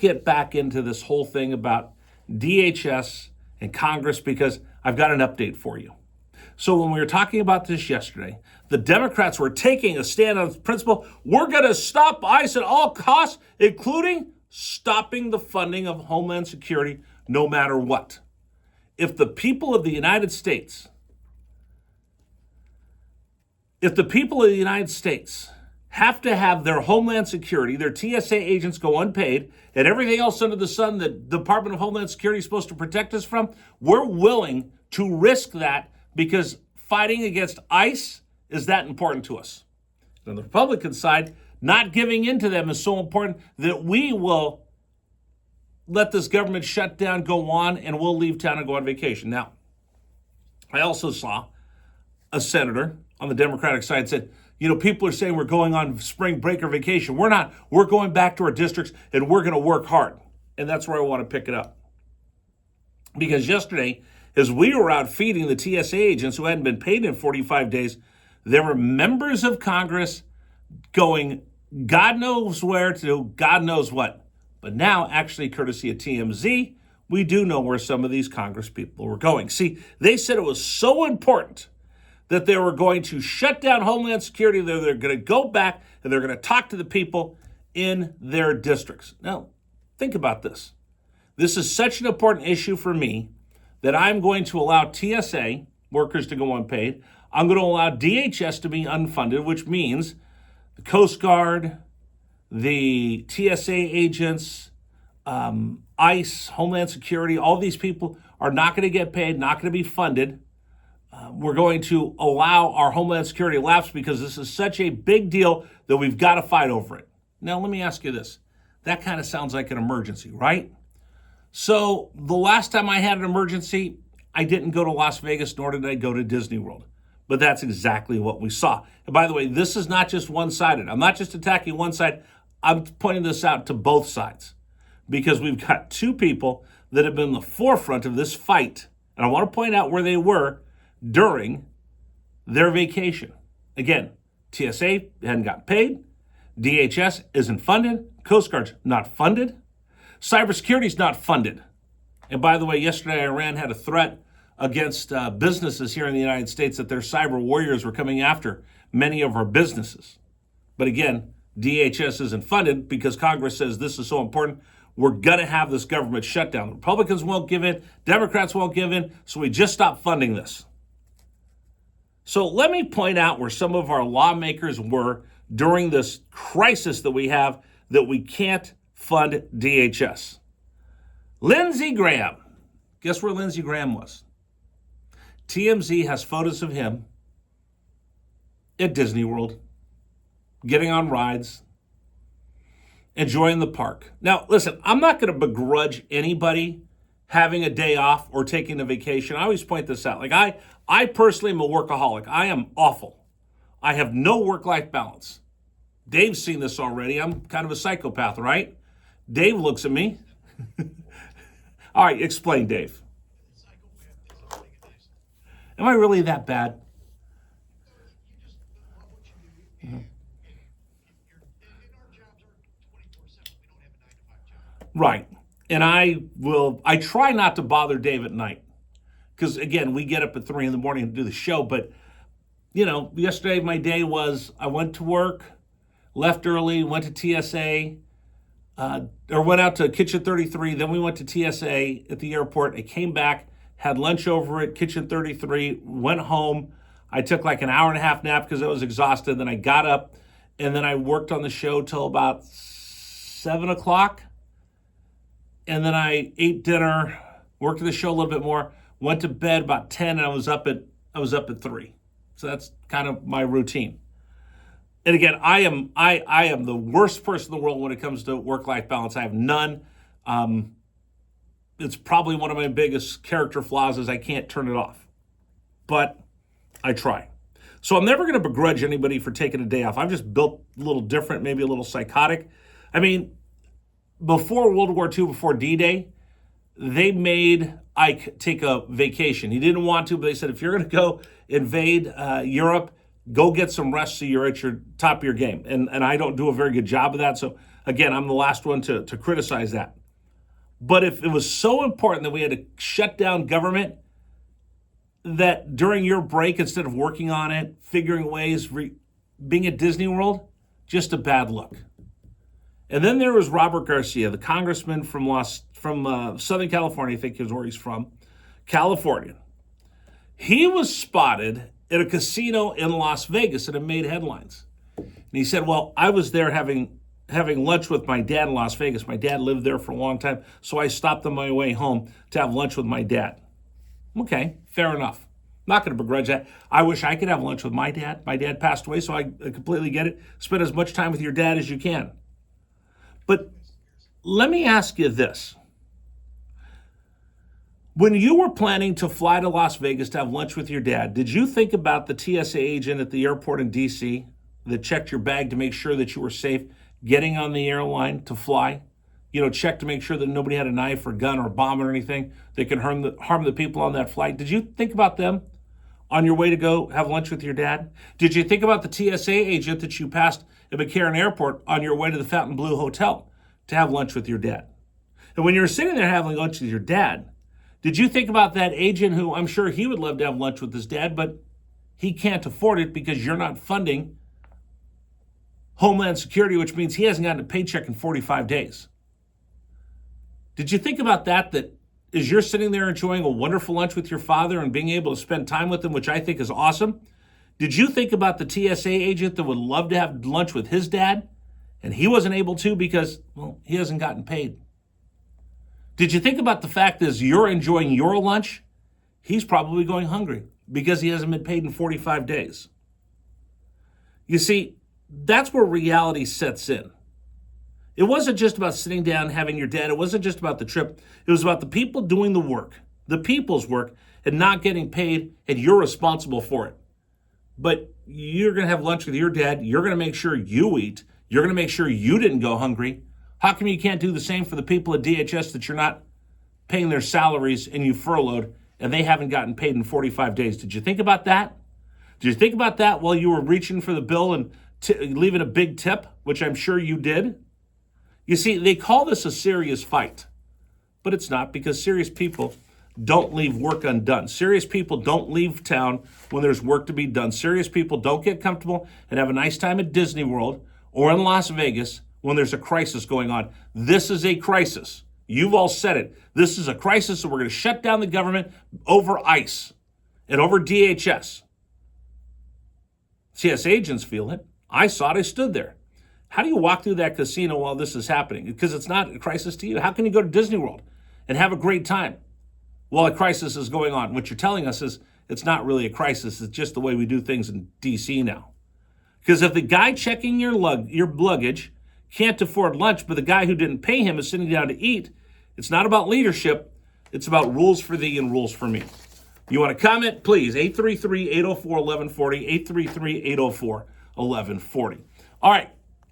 get back into this whole thing about DHS and Congress because I've got an update for you. So when we were talking about this yesterday, the Democrats were taking a stand on principle. We're going to stop ICE at all costs, including stopping the funding of Homeland Security no matter what. If the people of the United States have to have their Homeland Security, their TSA agents go unpaid, and everything else under the sun that the Department of Homeland Security is supposed to protect us from, we're willing to risk that because fighting against ICE is that important to us. On the Republican side, not giving in to them is so important that we will let this government shutdown go on and we'll leave town and go on vacation. Now, I also saw a senator on the Democratic side said, people are saying we're going on spring break or vacation. We're not. We're going back to our districts and we're going to work hard. And that's where I want to pick it up. Because yesterday, as we were out feeding the TSA agents who hadn't been paid in 45 days, there were members of Congress going God knows where to God knows what. But now, actually, courtesy of TMZ, we do know where some of these Congress people were going. See, they said it was so important that they were going to shut down Homeland Security. They're going to go back and they're going to talk to the people in their districts. Now, think about this. This is such an important issue for me that I'm going to allow TSA workers to go unpaid. I'm going to allow DHS to be unfunded, which means the Coast Guard, the TSA agents, ICE, Homeland Security, all these people are not going to get paid, not going to be funded. We're going to allow our Homeland Security lapse because this is such a big deal that we've got to fight over it. Now, let me ask you this. That kind of sounds like an emergency, right? So the last time I had an emergency, I didn't go to Las Vegas, nor did I go to Disney World. But that's exactly what we saw. And by the way, this is not just one-sided. I'm not just attacking one side. I'm pointing this out to both sides because we've got two people that have been in the forefront of this fight. And I want to point out where they were during their vacation. Again, TSA hadn't gotten paid. DHS isn't funded. Coast Guard's not funded. Cybersecurity's not funded. And by the way, yesterday Iran had a threat against businesses here in the United States that their cyber warriors were coming after many of our businesses. But again, DHS isn't funded because Congress says this is so important. We're going to have this government shutdown. The Republicans won't give in. Democrats won't give in. So we just stopped funding this. So let me point out where some of our lawmakers were during this crisis that we have that we can't fund DHS. Lindsey Graham. Guess where Lindsey Graham was? TMZ has photos of him at Disney World, getting on rides, enjoying the park. Now, listen, I'm not going to begrudge anybody having a day off or taking a vacation. I always point this out. Like I personally am a workaholic. I am awful. I have no work-life balance. Dave's seen this already. I'm kind of a psychopath, right? Dave looks at me. All right, explain, Dave. Am I really that bad? Right. And I try not to bother Dave at night. Because, again, we get up at 3 a.m. to do the show. But, yesterday my day was I went to work, left early, went to TSA, or went out to Kitchen 33. Then we went to TSA at the airport. I came back, had lunch over at Kitchen 33, went home. I took like an hour and a half nap because I was exhausted. Then I got up, and then I worked on the show till about 7 o'clock. And then I ate dinner, worked the show a little bit more, went to bed about 10, and I was up at 3. So that's kind of my routine. And again, I am the worst person in the world when it comes to work-life balance. I have none. It's probably one of my biggest character flaws is I can't turn it off. But I try. So I'm never going to begrudge anybody for taking a day off. I'm just built a little different, maybe a little psychotic. I mean, before World War II, before D-Day, they made Ike take a vacation. He didn't want to, but they said, if you're going to go invade Europe, go get some rest so you're at your top of your game. And I don't do a very good job of that. So Again, I'm the last one to criticize that. But if it was so important that we had to shut down government, that during your break, instead of working on it, figuring ways, being at Disney World, just a bad look. And then there was Robert Garcia, the congressman from Southern California, I think is where he's from, California. He was spotted at a casino in Las Vegas, and it made headlines. And he said, well, I was there having lunch with my dad in Las Vegas. My dad lived there for a long time, so I stopped on my way home to have lunch with my dad. Okay, fair enough. I'm not going to begrudge that. I wish I could have lunch with my dad. My dad passed away, so I completely get it. Spend as much time with your dad as you can. But let me ask you this. When you were planning to fly to Las Vegas to have lunch with your dad, did you think about the TSA agent at the airport in D.C. that checked your bag to make sure that you were safe getting on the airline to fly? Check to make sure that nobody had a knife or gun or bomb or anything that can harm the people on that flight. Did you think about them on your way to go have lunch with your dad? Did you think about the TSA agent that you passed at McCarran Airport on your way to the Fontainebleau Hotel to have lunch with your dad? And when you were sitting there having lunch with your dad, did you think about that agent who I'm sure he would love to have lunch with his dad, but he can't afford it because you're not funding Homeland Security, which means he hasn't gotten a paycheck in 45 days? Did you think about that as you're sitting there enjoying a wonderful lunch with your father and being able to spend time with him, which I think is awesome? Did you think about the TSA agent that would love to have lunch with his dad and he wasn't able to because, well, he hasn't gotten paid? Did you think about the fact that as you're enjoying your lunch, he's probably going hungry because he hasn't been paid in 45 days? You see, that's where reality sets in. It wasn't just about sitting down and having your dad. It wasn't just about the trip. It was about the people doing the work, the people's work, and not getting paid, and you're responsible for it. But you're going to have lunch with your dad. You're going to make sure you eat. You're going to make sure you didn't go hungry. How come you can't do the same for the people at DHS that you're not paying their salaries and you furloughed and they haven't gotten paid in 45 days? Did you think about that? Did you think about that while you were reaching for the bill and leaving a big tip, which I'm sure you did? You see, they call this a serious fight, but it's not, because serious people don't leave work undone. Serious people don't leave town when there's work to be done. Serious people don't get comfortable and have a nice time at Disney World or in Las Vegas when there's a crisis going on. This is a crisis. You've all said it. This is a crisis, and we're going to shut down the government over ICE and over DHS. CS agents feel it. I saw it. I stood there. How do you walk through that casino while this is happening? Because it's not a crisis to you. How can you go to Disney World and have a great time while a crisis is going on? What you're telling us is it's not really a crisis. It's just the way we do things in D.C. now. Because if the guy checking your luggage can't afford lunch, but the guy who didn't pay him is sitting down to eat, it's not about leadership. It's about rules for thee and rules for me. You want to comment? Please, 833-804-1140, 833-804-1140. All right.